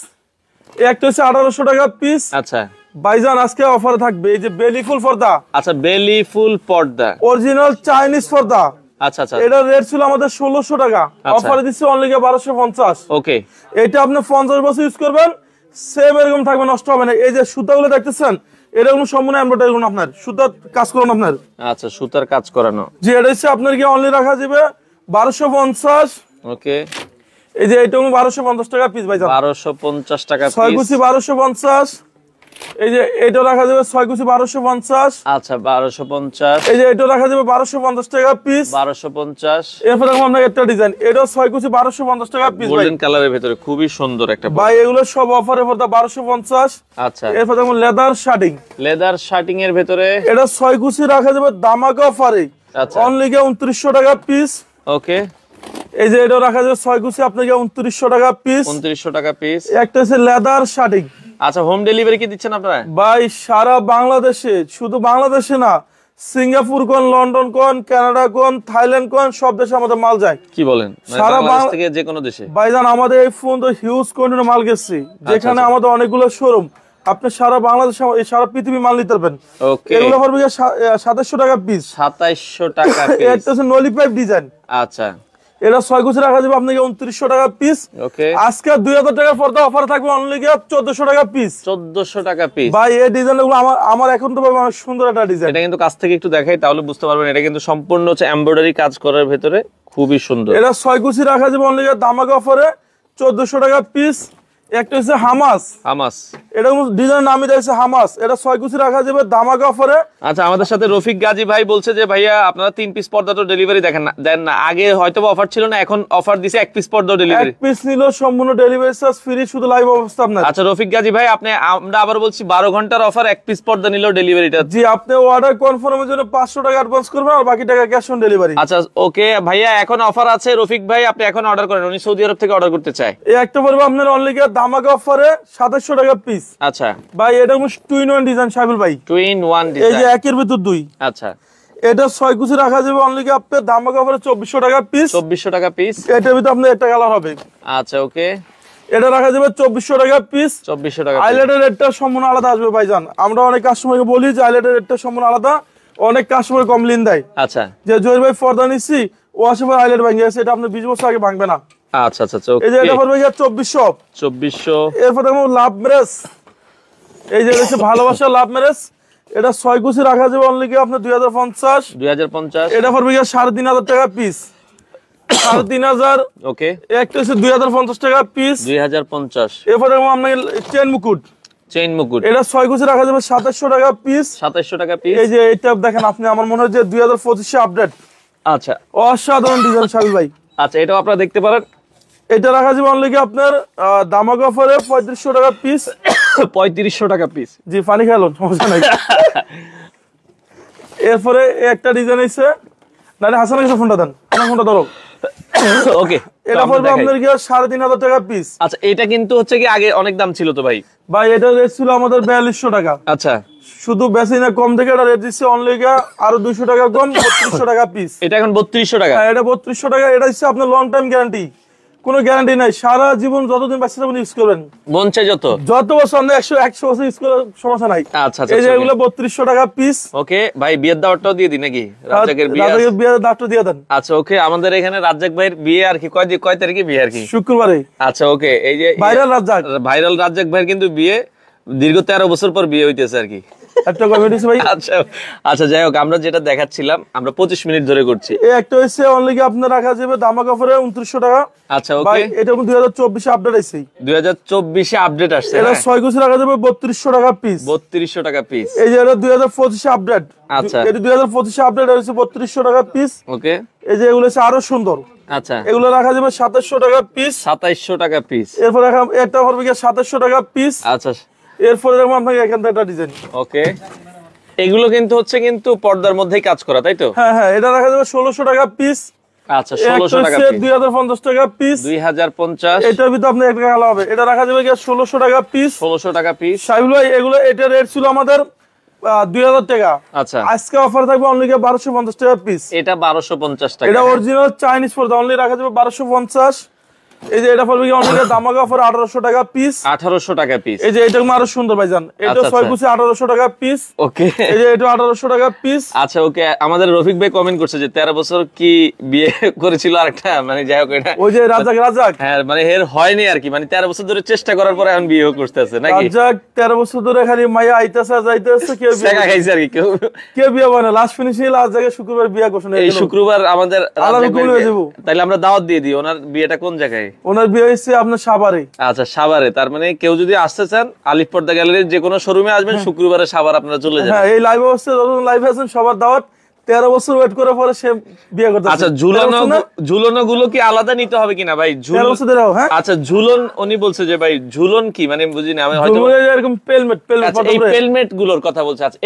একটা হচ্ছে 1800 টাকা পিস। আচ্ছা, ভাইজান আজকে অফারে থাকবে এই যে বেলি ফুল পর্দা, আচ্ছা, বেলি ফুল পর্দা, অরিজিনাল চাইনিজ পর্দা। আচ্ছা, আচ্ছা, এটা রেট ছিল আমাদের 1600 টাকা, আচ্ছা। অফারে দিচ্ছি অনলি 1250। ওকে, এটা আপনি 50 বছর ইউজ করবেন সেম এরকম থাকবে, নষ্ট হবে না। এই যে সুতাগুলো দেখতেছেন, এটা কোনো সম্পূর্ণ এমব্রয়ডারি, কোনো আপনার সুতার কাজ করুন আপনার, আচ্ছা, সুতার কাজ করানো, যে এটা হচ্ছে আপনার কি অনলি রাখা যাবে 1250। ওকে, এই যে এটা 1250 টাকা পিস ভাইজান, 1250 টাকা 6 পিস, কুচি 1250। এই যে এটা রাখা যাবে 6 কুচি 1250। আচ্ছা, 1250, এই যে এটা রাখা যাবে 1250 টাকা পিস, 1250, এরপর দেখো আপনাকে একটা ডিজাইন, এটা 6 কুচি 1250 টাকা পিস ভাই। গোল্ডেন কালারের ভিতরে খুবই সুন্দর একটা ভাই এগুলো সব অফারে পড়তা 1250। আচ্ছা, এরপর দেখো লেদার শার্টিং, লেদার শার্টিং এর ভিতরে, এটা 6 কুচি রাখা যাবে দামাকা অফারে আচ্ছা, অনলি 2900 টাকা পিস। ওকে, এই যে এটা রাখা যাবে 6 কুচি আপনাকে 2900 টাকা পিস, 2900 টাকা পিস। একটা হচ্ছে লেদার শার্টিং। আচ্ছা, হোম ডেলিভারি কি দিচ্ছেন আপনারা? ভাই সারা বাংলাদেশে, শুধু বাংলাদেশে না, সিঙ্গাপুর কোন, লন্ডন কোন, কানাডা কোন, থাইল্যান্ড কোন, সব দেশে আমাদের মাল যায়। কি বলেন, মানে সারা বাংলাদেশ বাংলা- থেকে যে কোনো দেশে? ভাইজান আমাদের এই ফোন তো হিউজ কোয়ান্টিটির মাল গেছে, যেখানে আচ্ছা। আমাদের অনেকগুলো শোরুম, আপনি সারা বাংলাদেশে এই সারা পৃথিবী মাল নিতে পারবেন। ওকে, এগুলো পড়বে 2700 টাকা পিস, 2700 টাকা পিস। একটা হচ্ছে নলি পাইপ ডিজাইন, আচ্ছা, এটা 6 কুচি রাখা যাবে আপনাকে 2900 টাকা পিস। ওকে, আজকে 2000 টাকার পর্দা অফার থাকবে অনলি 1400 টাকা পিস। 1400 টাকা পিস। ভাই এই ডিজাইনগুলো আমার এখন তো ভাবে অনেক সুন্দর একটা ডিজাইন। এটা কিন্তু কাছ থেকে একটু দেখাই তাহলে বুঝতে পারবেন, এটা কিন্তু সম্পূর্ণ হচ্ছে এমব্রয়ডারি কাজ করার ভিতরে, খুবই সুন্দর। এটা 6 কুচি রাখা যাবে অনলি দামাক অফারে 1400 টাকা পিস। একটা হচ্ছে হামাস, আমাস, এটা ডিজাইন নামই দিয়েছে হামাস, এটা 6 কুচি রাখা যাবে দামাক অফারে। আচ্ছা, আমাদের সাথে রফিক গাজী ভাই বলছে যে ভাইয়া আপনারা 3 পিস পর্দা তো ডেলিভারি দেন না, আগে হয়তো অফার ছিল না, এখন অফার দিছে 1 পিস পর্দা ডেলিভারি। 1 পিস নিল সম্পূর্ণ ডেলিভারি চার্জ ফ্রি, শুধু লাইভ অবস্থা আপনার। আচ্ছা রফিক গাজী ভাই, আমরা আবার বলছি 12 ঘন্টার অফার, 1 পিস পর্দা নিলেও ডেলিভারিটা। জি, আপনি অর্ডার কনফার্মের জন্য 500 টাকা অ্যাডভান্স করবেন, আর বাকি টাকা ক্যাশ অন ডেলিভারি। আচ্ছা ওকে ভাইয়া, এখন অফার আছে, রফিক ভাই আপনি এখন অর্ডার করেন, উনি সৌদি আরব থেকে অর্ডার করতে চায়। এই একটা পড়বে আপনার অনলি দামাক অফারে 2700 টাকা পিস। আচ্ছা ভাই এটা টুইন ওয়ান ডিজাইন সাইবুল ভাই, 2-in-1 এই যে ডিজাইন। একের ভিতর দুই। আচ্ছা, এটা 6 কুচি রাখা যাবে অনলি আপনার দামাক অফারে 2400 টাকা পিস। 2400 টাকা পিস। এটার ভিতর আপনার একটা কালার হবে। আচ্ছা ওকে, এটা রাখা যাবে 2400 টাকা পিস। 2400 টাকা পিস। আইলেটের রেটটা সম্পূর্ণ আলাদা আসবে ভাইজান, আমরা অনেক কাস্টমারকে বলি যে আইলেটের রেটটা সম্পূর্ণ আলাদা, অনেক কাস্টমার কমপ্লেইন দেয় আচ্ছা, যে জহির ভাই পর্দা নিচ্ছি ও আশেপাশে আইলেট ভাঙে গেছে, এটা আপনি 20 বছর আগে ভাঙবে না। আচ্ছা, আচ্ছা, আচ্ছা, এই যে এটা ওকে, পড়বে 2400। 2400। এরপর দেখো লাভ ম্যারেজ, এই যে হচ্ছে ভালোবাসা লাভ ম্যারেজ, এটা 6 কুচি রাখা যাবে অনলি আপনার 2050। 2050। এটা পড়বে 3500 টাকা পিস, 3500। ওকে, একটা হচ্ছে 2050 টাকা পিস। 2050। এরপর দেখো আপনাকে চেন মুকুট, চেইন মুকুট, এটা 6 কুচি রাখা যাবে 2700 টাকা পিস। 2700 টাকা পিস। এই যে এটা দেখেন আপনি, আমার মনে হয় যে 2025 আপডেট, আচ্ছা, অসাধারণ ডিজাইন শাকিল ভাই। আচ্ছা, এটাও আপনারা দেখতে পারেন। এটা রাখা যাবে অনলি আপনার দামাক অফারে 3500 টাকা পিস। 3500 টাকা পিস। জি, পানি খেলাম, সমস্যা নাই। এরপরে একটা ডিজাইন আছে, নালে হাসানের কাছে ফোনটা দেন, আমার ফোনটা ধরো। ওকে, এটা পড়বে আপনার কি 3500 টাকা পিস। আচ্ছা এটা কিন্তু হচ্ছে কি আগে অনেক দাম ছিল তো ভাই? ভাই এটা রেট ছিল আমাদের 4200 টাকা। আচ্ছা শুধু বেশি না কম থেকে এটা রেট দিচ্ছে অনলি আরো 200 টাকা কম, 3200 টাকা পিস। এটা এখন 3200 টাকা। হ্যাঁ এটা 3200 টাকা। এটা হচ্ছে আপনার লং টাইম গ্যারান্টি, কোনো গ্যারান্টি নাই, সারা জীবন যতদিন বাঁচতে থাকবেন ইউজ করবেন, মন চাই যত বছর আমরা 100 বছর ইউজ করার সমস্যা নাই। আচ্ছা এই যে এগুলো 3200 টাকা পিস। ওকে ভাই বিয়ের দাওয়াতটাও দিয়ে দিই নাকি? রাজ্জাকের বিয়ের দাওয়াতটা দিয়ে দেন। আচ্ছা ওকে, আমাদের এখানে রাজ্জাক ভাইয়ের বিয়ে আর কি কয় তারিখে বিয়ে আর কি? শুক্রবারে। আচ্ছা ওকে, এই যে ভাইরাল রাজ্জাক ভাইয়ের কিন্তু বিয়ে দীর্ঘ 13 বছর পর বিয়ে হইতেছে আর কি। একটা কমেন্ট দিছে ভাই। আচ্ছা আচ্ছা যাই হোক, আমরা যেটা দেখাচ্ছিলাম আমরা 25 মিনিট ধরে করছি। এই একটা হইছে অনলি আপনার রাখা যাবে দামাক অফারে 2900 টাকা। আচ্ছা ওকে, ভাই এটা 2024 এ আপডেট আইছে, 2024 এ আপডেট আসছে। এটা 6 গুছি রাখা যাবে 3200 টাকা পিস। 3200 টাকা পিস। এই যে এটা 2025 এ আপডেট। আচ্ছা এটা 2025 এ আপডেট হইছে 3200 টাকা পিস। ওকে, এই যে এগুলো হচ্ছে আরো সুন্দর। আচ্ছা এগুলো রাখা যাবে 2700 টাকা পিস। 2700 টাকা পিস। এরপর রাখা এটা পড়বে কি 2700 টাকা পিস। আচ্ছা এরপর রাখবো আপনাকে এখান থেকে একটা ডিজাইন। ওকে, এগুলো কিন্তু হচ্ছে কিন্তু পর্দার মধ্যেই কাজ করা, তাই তো? হ্যাঁ হ্যাঁ, এটা রাখা যাবে 1600 টাকা পিস। আচ্ছা 1600 টাকা পিস। 2050 টাকা পিস। 2050। এটার ভিতরে আপনি একটা কালো হবে, এটা রাখা যাবে কি 1600 টাকা পিস। 1600 টাকা পিস। সাইবুল ভাই এগুলো এটা রেট ছিল আমাদের 2000 টাকা। আচ্ছা আজকে অফার থাকবে অনলি 1250 টাকা পিস। এটা 1250 টাকা। এটা অরিজিনাল চাইনিজ পর্দা, অনলি রাখা যাবে 1250। এই যে এটা পড়বে কি অনলি দামাক অফার 1800 টাকা পিস। 1800 টাকা পিস। এই যে এটা আরো সুন্দর ভাইজান, এটা 6 গুছি 1800 টাকা পিস। ওকে, এই যে এটা 1800 টাকা পিস। আচ্ছা ওকে, আমাদের রফিক ভাই কমেন্ট করছে যে 13 বছর কি বিয়ে করেছিল আরেকটা, মানে যাই হোক এটা ওই যে রাজাক হ্যাঁ মানে এর হয়নি আর কি, মানে 13 বছর ধরে চেষ্টা করার পরে এখন বিয়ে করতেছে নাকি? রাজাক 13 বছর ধরে খালি মাইয়া আইতাছে যাইতাছে, কেউ বিয়ে খাইছে আর কি, কেউ বিয়ে বানা লাস্ট ফিনিশিং লাস্ট জায়গায় শুক্রবার বিয়ে করছেন। এই শুক্রবার আমাদের আলাদা করে দেব, তাইলে আমরা দাওয়াত দিয়ে দিই। ওনার বিয়েটা কোন জায়গায়? ওনার বিয়ে হইছে আপনার সাভারে। আচ্ছা সাভারে, তার মানে কেউ যদি আসতে চান আলিফ পর্দা গ্যালারির যে কোনো শোরুমে আসবেন, শুক্রবারে সাভার আপনারা চলে যাবেন। হ্যাঁ এই লাইভ অবস্থায় যখন লাইভ আছেন সবার দাওয়াত। 13 বছর ওয়েট করার পরে সে বিয়ে করতে। আচ্ছা ঝুলনো গুলো কি আলাদা নিতে হবে কিনা ভাই? আচ্ছা ঝুলন উনি বলছে যে ভাই ঝুলন কি মানে বুঝি না আমি, হয়তো এরকম পেলমেট এই পেলমেট গুলোর কথা বলছে। আচ্ছা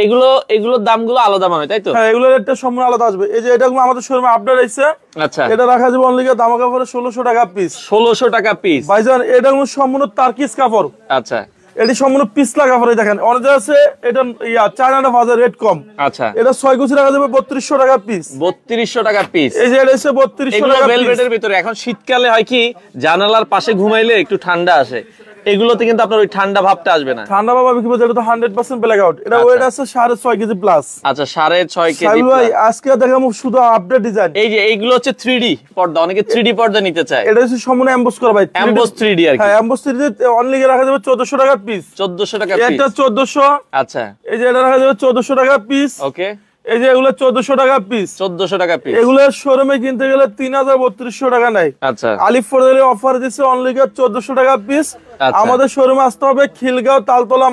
এগুলোর দামগুলো আলাদা মানে, তাই তো? হ্যাঁ এগুলোর একটা সম্পূর্ণ আলাদা আসবে। এই যে এটা আমাদের শোরুমে আপডেট হইছে। আচ্ছা এটা রাখা যাবে অনলি দামাক অফারে 1600 টাকা পিস। 1600 টাকা পিস ভাইজান এটা সম্পূর্ণ টার্কিশ কাপড়। আচ্ছা এটি সম্পূর্ণ পিছলা কাপড়ে দেখেন, অনেক আছে এটা চায়নাটা বাজার রেট কম। আচ্ছা এটা 6 গুছি রাখা যাবে 3200 টাকা পিস। 3200 টাকা পিস। এই যে এটা হচ্ছে 3200 টাকা ভেলভেটের ভিতরে। এখন শীতকালে হয় কি জানালার পাশে ঘুমাইলে একটু ঠান্ডা আসে, এগুলোতে কিন্তু আপনার ওই ঠান্ডা ভাবটা আসবে না। ঠান্ডা ভাব কি বলতে, এটা তো 100% ব্ল্যাক আউট। এটা ওয়েট আছে 6.5 কেজি প্লাস। আচ্ছা 6.5 কেজি ভাই আজকে দেখাবো শুধু আপডেট ডিজাইন। এই যে এইগুলো হচ্ছে 3D পর্দা, অনেকে 3D পর্দা নিতে চায়। এটা হচ্ছে সম্পূর্ণ এমবস করা ভাই, এমবস 3D আর কি। হ্যাঁ এমবস 3D অনলি রাখা যাবে 1400 টাকা পিস। 1400 টাকা পিস। এটা 1400। আচ্ছা এই যে এটা রাখা যাবে 1400 টাকা পিস। ওকে, এই যে এগুলো 1400 টাকা পিস। 1400 টাকা পিস। এগুলো শোরুমে কিনতে গেলে 3300 টাকা নেয়। আচ্ছা আলিফ পর্দার অফার দিচ্ছে অনলি 1400 টাকা পিস। আমাদের শোরুমে আসতে হবে খিলগাঁও তালতলা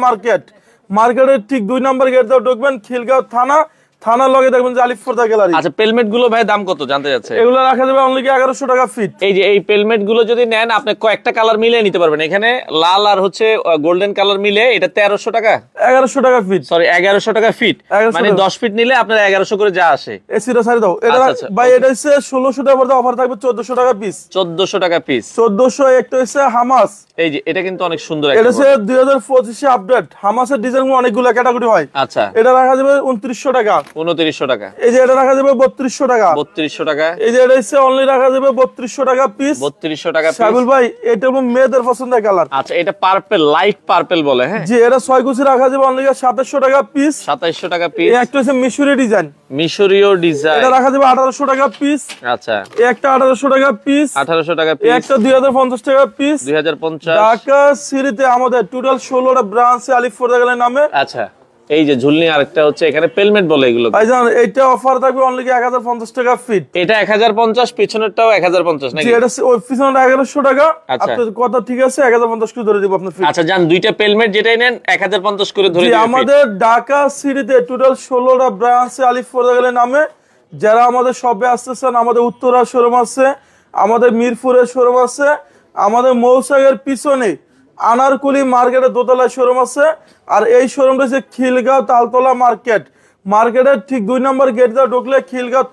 মার্কেটের ঠিক 2 নম্বর গেট দিয়ে ঢুকবেন, খিলগাঁও থানার লগে দেখবেন যে আলিফ পর্দা গ্যালারি। আচ্ছা পেলমেট গুলো ভাই দাম কত জানতে যাচ্ছে? এগুলো রাখা যাবে অনলি 1100 টাকা ফিট। এই যে এই পেলমেট গুলো যদি নেন আপনি কয়েকটা কালার মিলিয়ে নিতে পারবেন। এখানে লাল আর হচ্ছে গোল্ডেন কালার মিলে এটা 1300 টাকা, 1100 টাকা ফিট, সরি 1100 টাকা ফিট, মানে 10 ফিট নিলে আপনার 1100 করে যা আসে। এসিটা সারি দাও। এটা ভাই এটা হচ্ছে 1600 টাকা পড়তে, অফার থাকবে 1400 টাকা পিস। 1400 টাকা পিস। 1400। একটা হচ্ছে হামাস। এই যে এটা কিন্তু অনেক সুন্দর একটা, এটা হচ্ছে 2025 এ আপডেট। হামাসের ডিজাইন অনেকগুলো ক্যাটাগরি হয়। আচ্ছা এটা রাখা যাবে 2900 টাকা। 2900 টাকা। এই যে এটা রাখা যাবে 3200 টাকা। 3200 টাকা। এই যে এটা হচ্ছে অনলি রাখা যাবে 3200 টাকা পিস। 3200 টাকা পিস। সাবিল ভাই এটা হলো মেয়েদের পছন্দের কালার। আচ্ছা এটা পার্পল, লাইট পার্পল বলে। হ্যাঁ জি, এটা 6 গুছি রাখা যাবে অনলি 2700 টাকা পিস। 2700 টাকা পিস। একটা হচ্ছে মিশরীয় ডিজাইন। এটা রাখা যাবে 1800 টাকা পিস। আচ্ছা একটা 1800 টাকা পিস। 1800 টাকা পিস। একটা 2050 টাকা পিস। 2050। ঢাকা সিটিতে আমাদের টোটাল 16টা ব্রাঞ্চ আলিফ পর্দা গ্যালারি নামে। আচ্ছা এই যে ঝুলনি আরেকটা হচ্ছে এখানে পেলমেট বলে এগুলো। ভাইজান এটা অফার থাকবে অনলি 1050 টাকা ফিট। এটা 1050, পিছনেরটাও 1050 নাকি? জি, এটা ওই পিছনেরটা 1100 টাকা। আচ্ছা আপনার কথা ঠিক আছে, 1050 করে ধরে দিব আপনার ফিট। আচ্ছা জান দুইটা পেলমেট যেটাই নেন 1050 করে ধরে দিবেন। আমাদের ঢাকা সিটিতে টোটাল 16টা ব্রাঞ্চ আলিফ পর্দা গ্যালারি নামে। যারা আমাদের শপে আসতেছেন, আমাদের উত্তরা শোরুম আছে, আমাদের মিরপুরের শোরুম আছে, আমাদের মৌসাগের পিছনে আনারকুলি মার্কেটের দোতলায় শোরুম আছে। আর এই শোরুমটা হচ্ছে খিলগাঁও তালতলা মার্কেটের ঠিক 2 নম্বর গেট দিয়ে ঢুকলে খিলগাঁও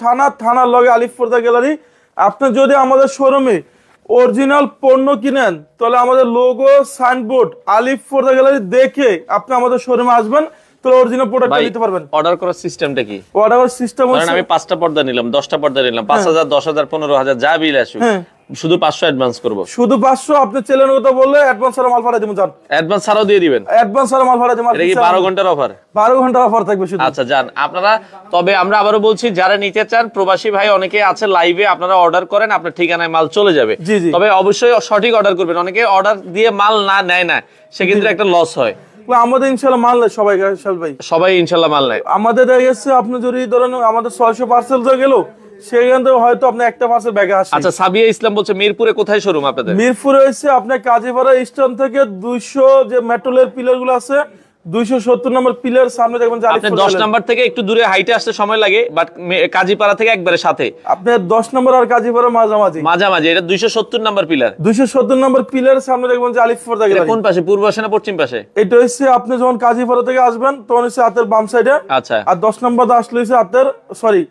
থানার লগে আলিফ পর্দা গ্যালারি। আপনি যদি আমাদের শোরুমে অরিজিনাল পণ্য কিনেন তাহলে আমাদের লোগো সাইনবোর্ড আলিফ পর্দা গ্যালারি দেখে আপনি আমাদের শোরুমে আসবেন, তাহলে অরিজিনাল প্রোডাক্টটা নিতে পারবেন। অর্ডার করার সিস্টেমটা কি? অর্ডার সিস্টেম ধরেন আমি 5টা পর্দা নিলাম, 10টা পর্দা নিলাম, 5000, 10000, 15000 যা বিল আসুক, শুধু 500 অ্যাডভান্স করব। শুধু 500 আপনি চ্যানেলের কথা বললে অ্যাডভান্স ছাড়া মাল পাঠিয়ে দিবেন। জান অ্যাডভান্স ছাড়াও দিয়ে দিবেন? অ্যাডভান্স ছাড়া মাল পাঠিয়ে দিবেন। এটা কি 12 ঘন্টার অফার? 12 ঘন্টার অফার থাকবে শুধু। আচ্ছা যান আপনারা। তবে আমরা আবারও বলছি, যারা নিতে চান, প্রবাসী ভাই অনেকে আছে লাইভে, আপনারা অর্ডার করেন, আপনার ঠিকানায় মাল চলে যাবে। তবে অবশ্যই সঠিক অর্ডার করবেন। অনেকে অর্ডার দিয়ে মাল না নেয় না, সেক্ষেত্রে একটা লস হয়। আমাদের ইনশাআল্লাহ মাল নেয় সবাই, ভাই সবাই ইনশাআল্লাহ মাল নেয়। আমাদের এসে আপনি যদি ধরেন আমাদের 600 পার্সেল হয়ে গেল, সেখান থেকে হয়তো আপনি একটা পার্সেল ব্যাগে আসে। আচ্ছা, সাবিয়া ইসলাম বলছে মিরপুরে কোথায় শোরুম আপনাদের? মিরপুরে হচ্ছে আপনার কাজীপাড়া স্টেশন থেকে 200 যে মেট্রোলের পিলার গুলো আছে, 270 নম্বর পিলার সামনে দেখবেন যে আপনি 10 নাম্বার থেকে একটু দূরে হাইটে আসতে সময় লাগে, বাট কাজীপাড়া থেকে একবারে সাথে। আপনি 10 নম্বর আর কাজীপাড়া মাঝামাঝি এটা 270 নাম্বার পিলার। 270 নম্বর পিলার সামনে দেখবেন যে আলিফ পর্দা গ্যালারি। কোন পাশে, পূর্ব পাশে না পশ্চিম পাশে? এটা হচ্ছে আপনি যখন কাজীপাড়া থেকে আসবেন তখন হচ্ছে হাতের বাম সাইডে। আচ্ছা। আর 10 নম্বর আসলে হচ্ছে হাতের সরি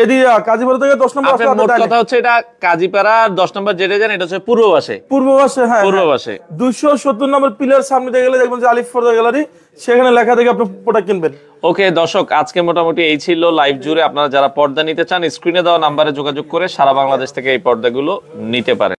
এদিকে কাজীপাড়া থেকে 10 নম্বর আসলে মোট কথা হচ্ছে এটা কাজীপাড়া 10 নম্বর যেটা জানেন, এটা হচ্ছে পূর্ব পাশে। পূর্ব পাশে, হ্যাঁ পূর্ব পাশে 270 নম্বর পিলার সামনে গেলে দেখবেন যে আলিফ পর্দা গ্যালারি, সেখানে লেখা থেকে আপনি প্রোডাক্ট কিনবেন। ওকে দর্শক, আজকে মোটামুটি এই ছিল লাইভ জুড়ে। আপনারা যারা পর্দা নিতে চান, স্ক্রিনে দেওয়া নাম্বারে যোগাযোগ করে সারা বাংলাদেশ থেকে এই পর্দাগুলো নিতে পারেন।